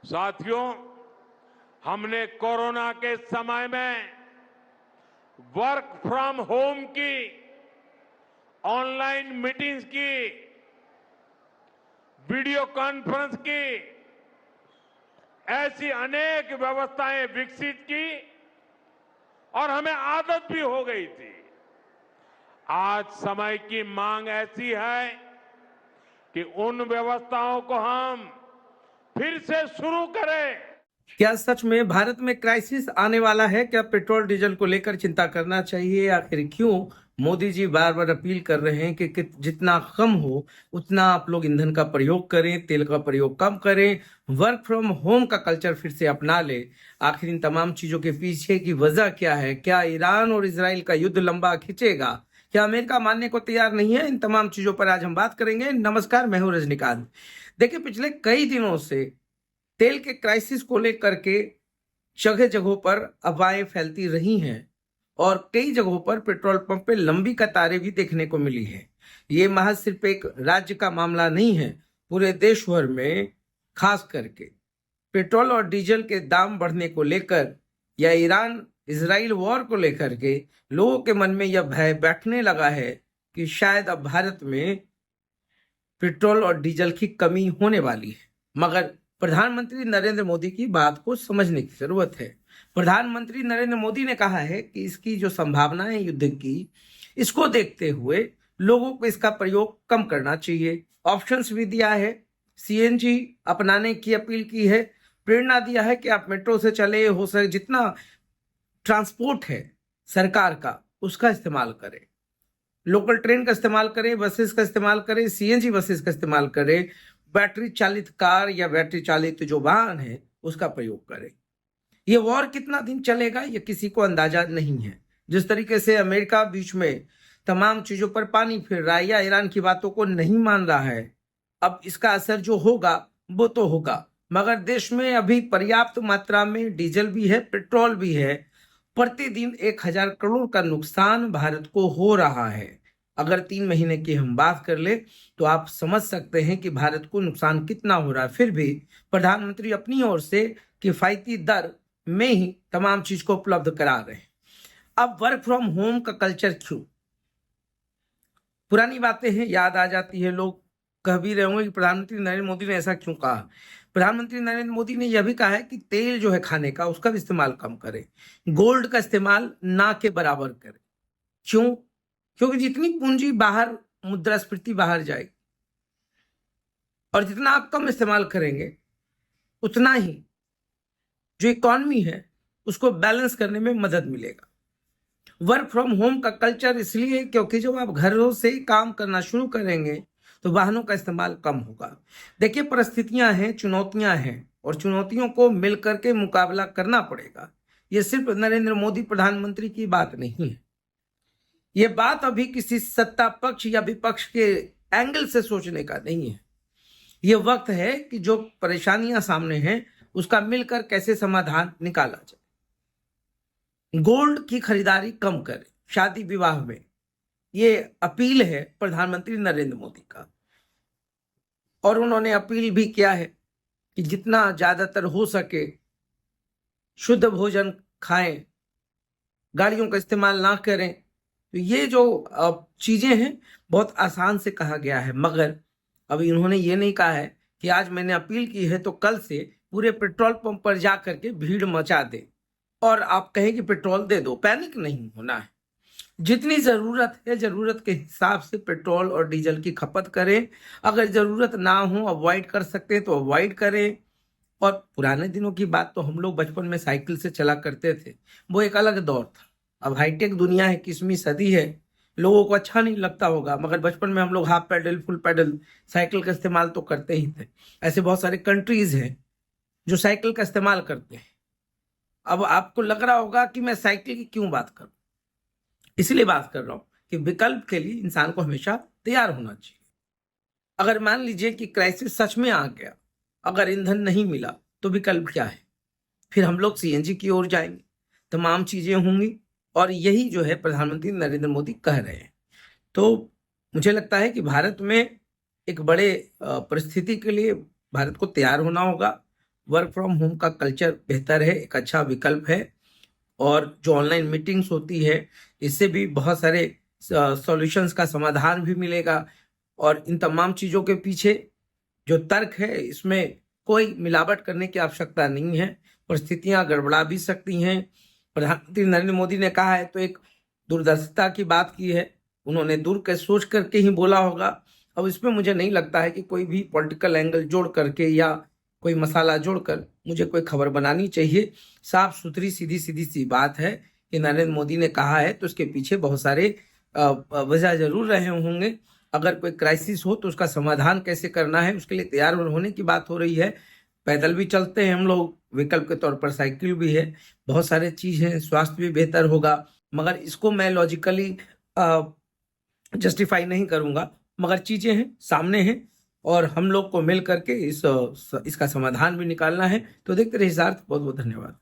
साथियों, हमने कोरोना के समय में वर्क फ्रॉम होम की, ऑनलाइन मीटिंग्स की, वीडियो कॉन्फ्रेंस की, ऐसी अनेक व्यवस्थाएं विकसित की और हमें आदत भी हो गई थी। आज समय की मांग ऐसी है कि उन व्यवस्थाओं को हम फिर से शुरू करें। क्या सच में भारत में क्राइसिस आने वाला है? क्या पेट्रोल डीजल को लेकर चिंता करना चाहिए? आखिर क्यों मोदी जी बार बार अपील कर रहे हैं कि जितना कम हो उतना आप लोग ईंधन का प्रयोग करें, तेल का प्रयोग कम करें, वर्क फ्रॉम होम का कल्चर फिर से अपना ले? आखिर इन तमाम चीजों के पीछे की वजह क्या है? क्या ईरान और इजराइल का युद्ध लंबा खिंचेगा? क्या अमेरिका मानने को तैयार नहीं है? इन तमाम चीजों पर आज हम बात करेंगे। नमस्कार, मैं हूं रजनीकांत। देखिए, पिछले कई दिनों से तेल के क्राइसिस को लेकर के जगह जगहों पर अफवाहें फैलती रही हैं और कई जगहों पर पेट्रोल पंप पे लंबी कतारें भी देखने को मिली है। ये महज सिर्फ एक राज्य का मामला नहीं है, पूरे देश भर में खास करके पेट्रोल और डीजल के दाम बढ़ने को लेकर या ईरान इजराइल वॉर को लेकर के लोगों के मन में यह भय बैठने लगा है कि शायद अब भारत में पेट्रोल और डीजल की कमी होने वाली है। मगर प्रधानमंत्री नरेंद्र मोदी की बात को समझने की जरूरत है। प्रधानमंत्री नरेंद्र मोदी ने कहा है कि इसकी जो संभावना है युद्ध की, इसको देखते हुए लोगों को इसका प्रयोग कम करना चाहिए। ऑप्शंस भी दिया है, सीएनजी अपनाने की अपील की है, प्रेरणा दिया है कि आप मेट्रो से चले, हो सके जितना ट्रांसपोर्ट है सरकार का उसका इस्तेमाल करें, लोकल ट्रेन का इस्तेमाल करें, बसेस का इस्तेमाल करें, सीएनजी बसेस का इस्तेमाल करें, बैटरी चालित कार या बैटरी चालित जो वाहन है उसका प्रयोग करें। ये वॉर कितना दिन चलेगा ये किसी को अंदाजा नहीं है। जिस तरीके से अमेरिका बीच में तमाम चीजों पर पानी फिर रहा है या ईरान की बातों को नहीं मान रहा है, अब इसका असर जो होगा वो तो होगा। मगर देश में अभी पर्याप्त मात्रा में डीजल भी है, पेट्रोल भी है। प्रतिदिन 1,000 करोड़ का नुकसान भारत को हो रहा है। अगर 3 महीने की हम बात कर ले तो आप समझ सकते हैं कि भारत को नुकसान कितना हो रहा है। फिर भी प्रधानमंत्री अपनी ओर से किफायती दर में ही तमाम चीज को उपलब्ध करा रहे हैं। अब वर्क फ्रॉम होम का कल्चर क्यों? पुरानी बातें हैं, याद आ जाती है। लोग कह भी रहे होंगे कि प्रधानमंत्री नरेंद्र मोदी ने ऐसा क्यों कहा। प्रधानमंत्री नरेंद्र मोदी ने यह भी कहा है कि तेल जो है खाने का उसका भी इस्तेमाल कम करें, गोल्ड का इस्तेमाल ना के बराबर करें। क्यों? क्योंकि जितनी पूंजी बाहर, मुद्रास्फीति बाहर जाएगी और जितना आप कम इस्तेमाल करेंगे उतना ही जो इकॉनमी है उसको बैलेंस करने में मदद मिलेगा। वर्क फ्रॉम होम का कल्चर इसलिए क्योंकि जब आप घरों से काम करना शुरू करेंगे तो वाहनों का इस्तेमाल कम होगा। देखिए, परिस्थितियां हैं, चुनौतियां हैं और चुनौतियों को मिलकर के मुकाबला करना पड़ेगा। ये सिर्फ नरेंद्र मोदी प्रधानमंत्री की बात नहीं है। ये बात अभी किसी सत्ता पक्ष या विपक्ष के एंगल से सोचने का नहीं है। ये वक्त है कि जो परेशानियां सामने हैं उसका मिलकर कैसे समाधान निकाला जाए। गोल्ड की खरीदारी कम करें शादी विवाह में, ये अपील है प्रधानमंत्री नरेंद्र मोदी का। और उन्होंने अपील भी किया है कि जितना ज्यादातर हो सके शुद्ध भोजन खाएं, गाड़ियों का इस्तेमाल ना करें। तो ये जो चीजें हैं बहुत आसान से कहा गया है, मगर अभी इन्होंने ये नहीं कहा है कि आज मैंने अपील की है तो कल से पूरे पेट्रोल पंप पर जा करके भीड़ मचा दे और आप कहें कि पेट्रोल दे दो। पैनिक नहीं होना है। जितनी जरूरत है जरूरत के हिसाब से पेट्रोल और डीजल की खपत करें। अगर जरूरत ना हो, अवॉइड कर सकते हैं तो अवॉइड करें। और पुराने दिनों की बात तो हम लोग बचपन में साइकिल से चला करते थे, वो एक अलग दौर था। अब हाईटेक दुनिया है, 21वीं सदी है, लोगों को अच्छा नहीं लगता होगा, मगर बचपन में हम लोग half pedal, full pedal cycle का इस्तेमाल तो करते ही थे। ऐसे बहुत सारे कंट्रीज हैं जो साइकिल का इस्तेमाल करते हैं। अब आपको लग रहा होगा कि मैं साइकिल की क्यों बात करूं, इसलिए बात कर रहा हूं कि विकल्प के लिए इंसान को हमेशा तैयार होना चाहिए। अगर मान लीजिए कि क्राइसिस सच में आ गया, अगर ईंधन नहीं मिला तो विकल्प क्या है? फिर हम लोग सीएनजी की ओर जाएंगे, तमाम चीजें होंगी और यही जो है प्रधानमंत्री नरेंद्र मोदी कह रहे हैं। तो मुझे लगता है कि भारत में एक बड़े परिस्थिति के लिए भारत को तैयार होना होगा। वर्क फ्रॉम होम का कल्चर बेहतर है, एक अच्छा विकल्प है। और जो ऑनलाइन मीटिंग्स होती है इससे भी बहुत सारे सॉल्यूशंस का समाधान भी मिलेगा। और इन तमाम चीज़ों के पीछे जो तर्क है इसमें कोई मिलावट करने की आवश्यकता नहीं है। परिस्थितियां गड़बड़ा भी सकती हैं। प्रधानमंत्री नरेंद्र मोदी ने कहा है तो एक दूरदर्शिता की बात की है, उन्होंने दूर के सोच करके ही बोला होगा। अब इसमें मुझे नहीं लगता है कि कोई भी पॉलिटिकल एंगल जोड़ करके या कोई मसाला जोड़कर मुझे कोई खबर बनानी चाहिए। साफ सुथरी सीधी सीधी सी बात है कि नरेंद्र मोदी ने कहा है तो उसके पीछे बहुत सारे वजह जरूर रहे होंगे। अगर कोई क्राइसिस हो तो उसका समाधान कैसे करना है उसके लिए तैयार होने की बात हो रही है। पैदल भी चलते हैं हम लोग, विकल्प के तौर पर साइकिल भी है, बहुत सारे चीज हैं, स्वास्थ्य भी बेहतर होगा। मगर इसको मैं लॉजिकली जस्टिफाई नहीं करूंगा, मगर चीजें हैं, सामने हैं और हम लोग को मिल करके इसका समाधान भी निकालना है। तो देखते रहिए। बहुत बहुत धन्यवाद।